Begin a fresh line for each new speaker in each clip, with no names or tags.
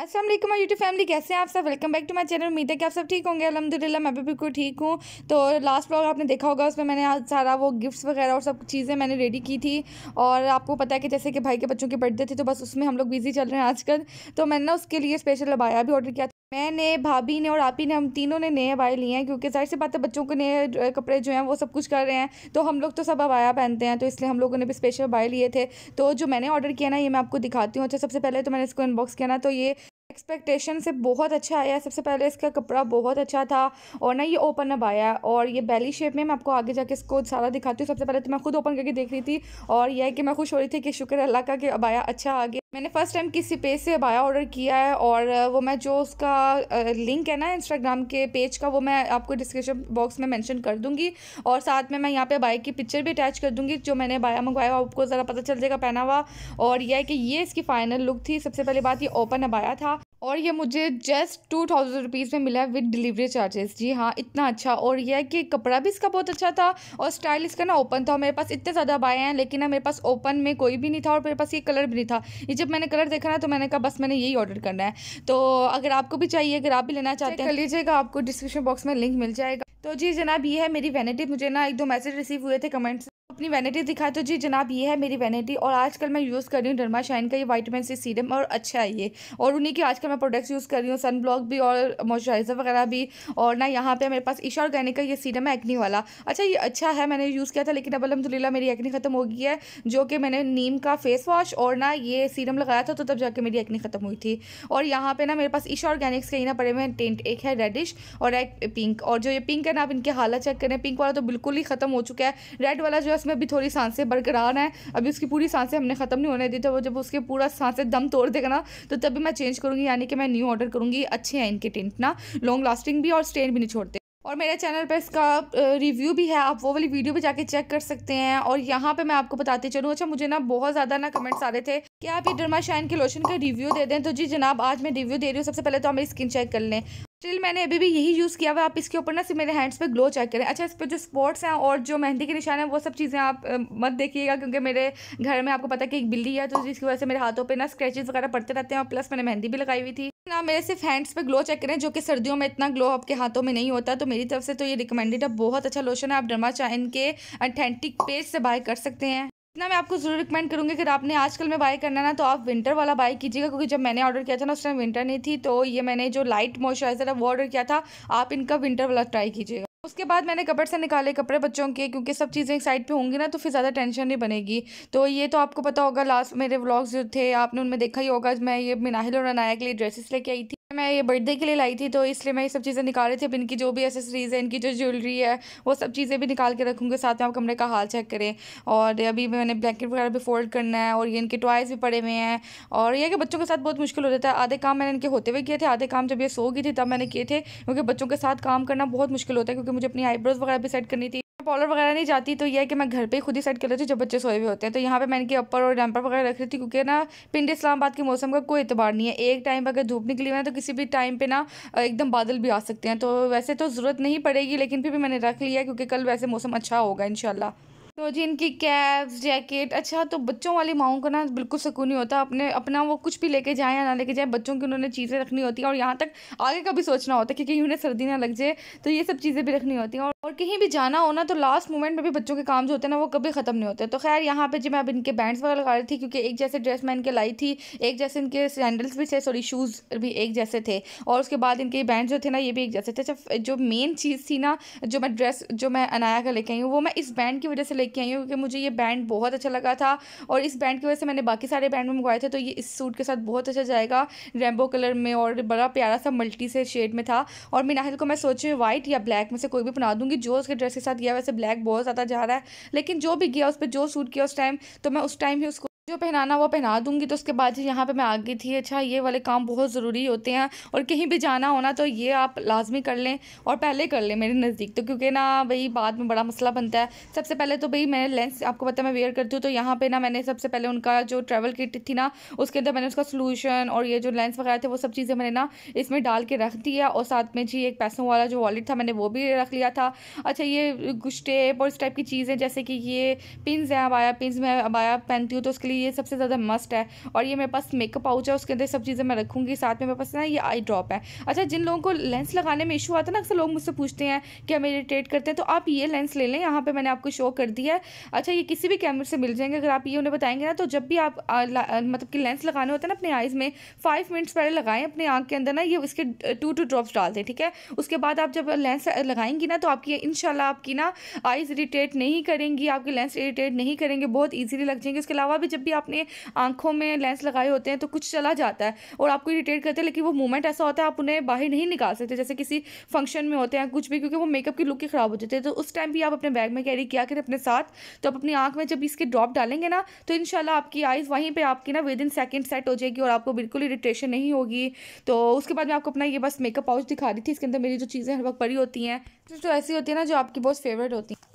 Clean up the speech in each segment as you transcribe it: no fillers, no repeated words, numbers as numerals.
अस्सलाम वालेकुम my YouTube family, कैसे हैं आप सब। Welcome back to my channel. उम्मीद है कि आप सब ठीक होंगे। अल्हम्दुलिल्लाह मैं भी बिल्कुल ठीक हूँ। तो लास्ट व्लॉग आपने देखा होगा, उसमें मैंने आज सारा वो गिफ्ट्स वगैरह और सब चीज़ें मैंने रेडी की थी। और आपको पता है कि जैसे कि भाई के बच्चों की बर्थडे थी, तो बस उसमें हम लोग बिजी चल रहे हैं आजकल। तो मैंने ना उसके लिए स्पेशल अबाया भी ऑर्डर किया था। मैंने, भाभी ने और आपी ने, हम तीनों ने नए अबाए लिए हैं, क्योंकि जाहिर सी बात है बच्चों के नए कपड़े जो हैं वो सब कुछ कर रहे हैं। तो हम लोग तो सब अबाया पहनते हैं, तो इसलिए हम लोगों ने भी स्पेशल अबाए लिए थे। तो जो मैंने ऑर्डर किया ना, ये मैं आपको दिखाती हूँ। अच्छा, सबसे पहले तो मैंने इसको अनबॉक्स किया ना, तो ये एक्सपेक्टेशन से बहुत अच्छा आया है। सबसे पहले इसका कपड़ा बहुत अच्छा था, और ना ये ओपन अब आया है, और ये बेली शेप में। मैं आपको आगे जाके इसको सारा दिखाती हूँ। सबसे पहले तो मैं खुद ओपन करके देख रही थी, और यह है कि मैं खुश हो रही थी कि शुक्र अल्लाह का कि अबाया अच्छा आ गया। मैंने फर्स्ट टाइम किसी पेज से अबाया ऑर्डर किया है, और वो मैं जो उसका लिंक है ना इंस्टाग्राम के पेज का, वो मैं आपको डिस्क्रिप्शन बॉक्स में मेंशन कर दूंगी। और साथ में मैं यहाँ पे अबाया की पिक्चर भी अटैच कर दूंगी, जो मैंने अबाया मंगवाया आपको ज़रा पता चल जाएगा पहना हुआ। और यह है कि ये इसकी फाइनल लुक थी। सबसे पहली बात, ये ओपन अबाया था, और ये मुझे जस्ट 2000 रुपीज़ में मिला है विद डिलीवरी चार्जेस। जी हाँ, इतना अच्छा। और यह है कि कपड़ा भी इसका बहुत अच्छा था, और स्टाइल इसका ना ओपन था। मेरे पास इतने ज़्यादा अबाए हैं, लेकिन ना मेरे पास ओपन में कोई भी नहीं था, और मेरे पास ये कलर भी नहीं था। ये जब मैंने कलर देखा ना, तो मैंने कहा बस मैंने यही ऑर्डर करना है। तो अगर आपको भी चाहिए, अगर आप भी लेना चाहते हैं, कर लीजिएगा, आपको डिस्क्रिप्शन बॉक्स में लिंक मिल जाएगा। तो जी जनाब, ये है मेरी वैनिटी। मुझे ना 1-2 मैसेज रिसीव हुए थे कमेंट्स, अपनी वैनिटी दिखाए। तो जी जनाब, ये है मेरी वैनिटी, और आजकल मैं यूज़ कर रही हूँ डर्मा शाइन का ये विटामिन सी सीरम, और अच्छा है ये। और उन्हीं के आजकल मैं प्रोडक्ट्स यूज़ कर रही हूँ, सन ब्लॉक भी और मॉइस्चराइज़र वगैरह भी। और ना यहाँ पे मेरे पास ईशा ऑर्गेनिक का ये सीरम है एक्नी वाला। अच्छा, ये अच्छा है, मैंने यूज़ किया था, लेकिन अब अल्हम्दुलिल्लाह मेरी एक्नी ख़त्म हो गई है। जो कि मैंने नीम का फेस वॉश और ना ये सीरम लगाया था, तो तब जाके मेरी एक्नी ख़त्म हुई थी। और यहाँ पे ना मेरे पास ईशा ऑर्गेनिक्स के ही ना पड़े हुए हैं टेंट, एक है रेडिश और एक पिंक। और जो ये पिंक है ना, आप इनके हालत चेक करें। पिंक वाला तो बिल्कुल ही ख़त्म हो चुका है। रेड वाला जो है, उसमें भी थोड़ी सांसें बरकरार हैं, अभी उसकी पूरी सांसें हमने ख़त्म नहीं होने दी। तो वो जब उसके पूरा सांसें दम तोड़ देगा ना, तो तभी मैं चेंज करूँगी, यानी कि मैं न्यू ऑर्डर करूँगी। अच्छे हैं इनके टिंट ना, लॉन्ग लास्टिंग भी और स्टेन भी नहीं छोड़ते। और मेरे चैनल पे इसका रिव्यू भी है, आप वो वाली वीडियो भी जाके चेक कर सकते हैं। और यहाँ पे मैं आपको बताती चलूँ। अच्छा, मुझे ना बहुत ज़्यादा ना कमेंट्स आ रहे थे कि आप ये डर्मा शाइन के लोशन का रिव्यू दे दें। तो जी जनाब, आज मैं रिव्यू दे रही हूँ। सबसे पहले तो हम स्किन चेक कर लें। स्टिल मैंने अभी भी यही यूज़ किया हुआ। आप इसके ऊपर ना सिर्फ मेरे हैंड्स पे ग्लो चेक करें। अच्छा, इस पर जो स्पॉट्स हैं और जो मेहंदी के निशान हैं, वो सब चीज़ें आप मत देखिएगा, क्योंकि मेरे घर में आपको पता है कि एक बिल्ली है, तो जिसकी वजह से मेरे हाथों पे ना स्क्रैचेस वगैरह पड़ते रहते हैं। और प्लस मैंने मेहंदी भी लगाई हुई थी ना। मेरे सिर्फ हैंड्स पे ग्लो चेक करें, जो कि सर्दियों में इतना ग्लो आपके हाथों में नहीं होता। तो मेरी तरफ से तो ये रिकमेंडेड है, बहुत अच्छा लोशन है। आप डर्मा शाइन के ऑथेंटिक पेज से बाय कर सकते हैं। इतना मैं आपको ज़रूर रिकमेंड करूँगी, अगर आपने आजकल में बाय करना ना, तो आप विंटर वाला बाय कीजिएगा, क्योंकि जब मैंने ऑर्डर किया था ना, उस टाइम विंटर नहीं थी। तो ये मैंने जो लाइट मॉइस्चराइज़र है वो ऑर्डर किया था। आप इनका विंटर वाला ट्राई कीजिएगा। उसके बाद मैंने कपड़ से निकाले कपड़े बच्चों के, क्योंकि सब चीज़ें एक साइड पे होंगी ना, तो फिर ज़्यादा टेंशन नहीं बनेगी। तो ये तो आपको पता होगा, लास्ट मेरे व्लॉग्स जो थे आपने उनमें देखा ही होगा, मैं ये मिनाहिल और अनाया के लिए ड्रेसेस लेके आई थी। मैं ये बर्थडे के लिए लाई थी, तो इसलिए मैं ये सब चीज़ें निकाल रही थी। अब इनकी जो भी एसेसरीज़ है, इनकी जो ज्वेलरी है, वो सब चीज़ें भी निकाल के रखूँगी। साथ में आप कमरे का हाल चेक करें। और अभी मैंने ब्लैंकेट वगैरह भी फोल्ड करना है, और ये इनके टॉयज़ भी पड़े हुए हैं। और ये कि बच्चों के साथ बहुत मुश्किल हो जाता है। आधे काम मैंने इनके होते हुए किए थे, आधे काम जब ये सो गई थी तब मैंने किए थे, क्योंकि बच्चों के साथ काम करना बहुत मुश्किल होता है। क्योंकि मुझे अपनी आईब्रोज वगैरह भी सेट करनी थी, पार्लर वगैरह नहीं जाती। तो यह है कि मैं घर पे ही खुद ही सेट कर लेती हूँ जब बच्चे सोए हुए होते हैं। तो यहाँ पे मैं इनके अपर और डैम्पर वगैरह रख रही थी, क्योंकि ना पिंड इस्लामाबाद के मौसम का कोई एतबार नहीं है। एक टाइम अगर धूप निकली हुई है, तो किसी भी टाइम पे ना एकदम बादल भी आ सकते हैं। तो वैसे तो ज़रूरत नहीं पड़ेगी, लेकिन फिर भी मैंने रख लिया, क्योंकि कल वैसे मौसम अच्छा होगा इंशाल्लाह। तो जी इनकी कैप्स, जैकेट। अच्छा, तो बच्चों वाली माओं को ना बिल्कुल सुकून नहीं होता, अपने अपना वो कुछ भी लेके जाएं या ना लेके जाएं, बच्चों की उन्होंने चीज़ें रखनी होती हैं। और यहाँ तक आगे का भी सोचना होता है, क्योंकि उन्हें सर्दी ना लग जाए, तो ये सब चीज़ें भी रखनी होती हैं। और कहीं भी जाना हो ना, तो लास्ट मोमेंट में भी बच्चों के काम जो होते हैं ना, वो कभी ख़त्म नहीं होते। तो खैर, यहाँ पे जी मैं अब इनके बैंड्स वगैरह लगा रही थी, क्योंकि एक जैसे ड्रेस मैं इनके लाई थी, एक जैसे इनके सैंडल्स भी थे, सॉरी शूज़ भी एक जैसे थे। और उसके बाद इनके बैंड जो थे ना, ये भी एक जैसे थे। अच्छा, जो मेन चीज़ थी ना, जो मैं ड्रेस जो मैं अनाया का लेके आई हूँ, वो मैं इस बैंड की वजह से लेके आई हूँ, क्योंकि मुझे ये बैंड बहुत अच्छा लगा था। और इस बैंड की वजह से मैंने बाकी सारे बैंड में मंगवाए थे, तो ये इस सूट के साथ बहुत अच्छा जाएगा, रेनबो कलर में, और बड़ा प्यारा सा मल्टी से शेड में था। और मिनाहिल को मैं सोच रही हूँ वाइट या ब्लैक में से कोई भी बना दूंगी। जो उसके ड्रेस के साथ गया, वैसे ब्लैक बहुत ज़्यादा जा रहा है, लेकिन जो भी गया उस पर जो सूट किया उस टाइम, तो मैं उस टाइम ही उसको जो पहनाना वो पहना दूंगी। तो उसके बाद यहाँ पे मैं आ गई थी। अच्छा, ये वाले काम बहुत ज़रूरी होते हैं, और कहीं भी जाना होना तो ये आप लाजमी कर लें, और पहले कर लें मेरे नज़दीक। तो क्योंकि ना भाई बाद में बड़ा मसला बनता है। सबसे पहले तो भाई मैं लेंस, आपको पता है मैं वेयर करती हूँ, तो यहाँ पे ना मैंने सबसे पहले उनका जो ट्रैवल किट थी ना, उसके अंदर मैंने उसका सोल्यूशन और ये जो लेंस वगैरह थे, वो सब चीज़ें मैंने ना इसमें डाल के रख दिया। और साथ में जी एक पैसों वाला जो वॉलेट था, मैंने वो भी रख लिया था। अच्छा, ये कुछ टेप और इस टाइप की चीज़ें, जैसे कि ये पिन्स हैं, अबाया पिन्स मैं अबाया पहनती हूँ, तो उसके लिए ये सबसे ज़्यादा मस्ट है। और ये मेरे पास मेकअप पाउच है, उसके अंदर सब चीज़ें मैं रखूँगी। साथ में मेरे पास ना ये आई ड्रॉप है। अच्छा, जिन लोगों को लेंस लगाने में इशू आता है ना, अक्सर लोग मुझसे पूछते हैं कि हमें इरिटेट करते हैं, तो आप ये लेंस ले लें। यहाँ पर मैंने आपको शो कर दिया है। अच्छा, ये किसी भी कैमरे से मिल जाएंगे। अगर आप ये उन्हें बताएंगे ना, तो जब भी आप मतलब कि लेंस लगाने होते हैं ना अपने आइज़ में, 5 मिनट्स पहले लगाएं अपने आँख के अंदर ना, ये इसके 2 ड्रॉप्स डाल दें, ठीक है। उसके बाद आप जब लेंस लगाएंगी ना, तो आपकी इंशाल्लाह आपकी ना आइज़ इरिटेट नहीं करेंगी, आपके लेंस इरिटेट नहीं करेंगे, बहुत ईजिली लग जाएंगे। उसके अलावा भी जब भी आपने आंखों में लेंस लगाए होते हैं तो कुछ चला जाता है और आपको इरिटेट करते हैं, लेकिन वो मूवमेंट ऐसा होता है आप उन्हें बाहर नहीं निकाल सकते, जैसे किसी फंक्शन में होते हैं कुछ भी, क्योंकि वो मेकअप की लुक ही ख़राब हो जाती है। तो उस टाइम भी आप अपने बैग में कैरी किया करें अपने साथ। तो आप अपनी आँख में जब इसके ड्रॉप डालेंगे ना, तो इंशाल्लाह आपकी आइज़ वहीं पर आपकी ना विद इन सेकेंड सेट हो जाएगी और आपको बिल्कुल इरिटेशन नहीं होगी। तो उसके बाद मैं आपको अपना ये बस मेकअप पाउच दिखा रही थी। इसके अंदर मेरी जो चीज़ें हर वक्त पड़ी होती हैं, तो ऐसी होती है ना जो आपकी बहुत फेवरेट होती हैं।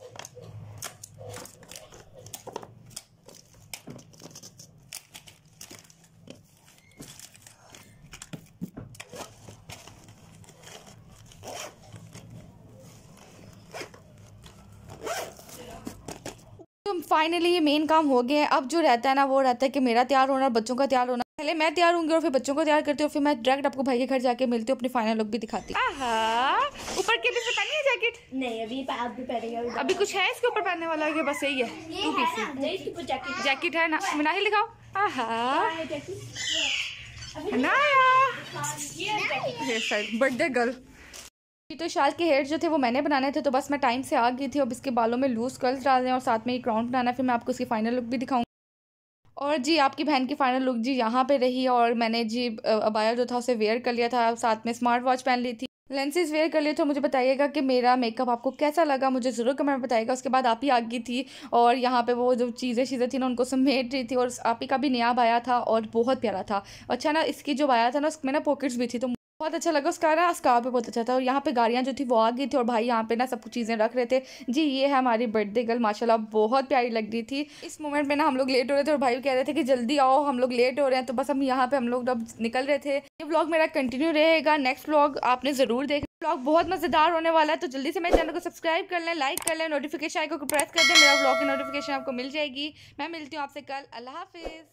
तो फाइनली ये मेन काम हो गया है। अब जो रहता है ना, वो रहता है कि मेरा तैयार होना और बच्चों का तैयार होना। पहले मैं तैयार होंगी और फिर बच्चों को तैयार करती हूँ, फिर मैं डायरेक्ट आपको भाई के घर जाके मिलती हूँ, अपनी फाइनल लुक भी दिखाती हूँ। ऊपर के भी पहनी है जैकेट? नहीं, अभी पहनेंगे। अभी कुछ है इसके ऊपर पहनने वाला है? बस यही है, 2 पीस जैकेट है ना। मिनाही लिखाओ। Birthday girl. तो शाल के हेयर जो थे वो मैंने बनाने थे, तो बस मैं टाइम से आ गई थी। अब इसके बालों में लूज कर्ल्स डालने और साथ में एक क्राउन बनाना है, फिर मैं आपको इसकी फाइनल लुक भी दिखाऊंगी। और जी आपकी बहन की फाइनल लुक जी यहाँ पे रही। और मैंने जी अबाया जो था उसे वेयर कर लिया था, साथ में स्मार्ट वॉच पहन ली थी, लेंसेज वेयर कर लिए। तो मुझे बताइएगा कि मेरा मेकअप आपको कैसा लगा, मुझे ज़रूर कमेंट में बताइएगा। उसके बाद आप ही आ गई थी और यहाँ पे वो जो चीज़ें थी ना उनको समेट रही थी, और आप ही का भी नया आया था और बहुत प्यारा था। अच्छा ना, इसकी जो आया था ना उसमें ना पॉकेट्स भी थी, तो बहुत अच्छा लगा। उसका ना स्कार्फ पे बहुत अच्छा था। और यहाँ पे गाड़ियाँ जो थी वो आ गई थी और भाई यहाँ पे ना सब कुछ चीज़ें रख रहे थे। जी ये है हमारी बर्थडे गर्ल, माशाल्लाह बहुत प्यारी लग रही थी। इस मोमेंट में ना हम लोग लेट हो रहे थे और भाई कह रहे थे कि जल्दी आओ, हम लोग लेट हो रहे हैं। तो बस हम यहाँ पे हम लोग अब निकल रहे थे। ये व्लॉग मेरा कंटिन्यू रहेगा, नेक्स्ट व्लॉग आपने ज़रूर देखना। व्लॉग बहुत मज़ेदार होने वाला है, तो जल्दी से मेरे चैनल को सब्सक्राइब कर लें, लाइक कर लें, नोटिफिकेशन आइकन को प्रेस कर दें, मेरा व्लॉग की नोटिफिकेशन आपको मिल जाएगी। मैं मिलती हूँ आपसे कल। अल्लाह हाफिज़।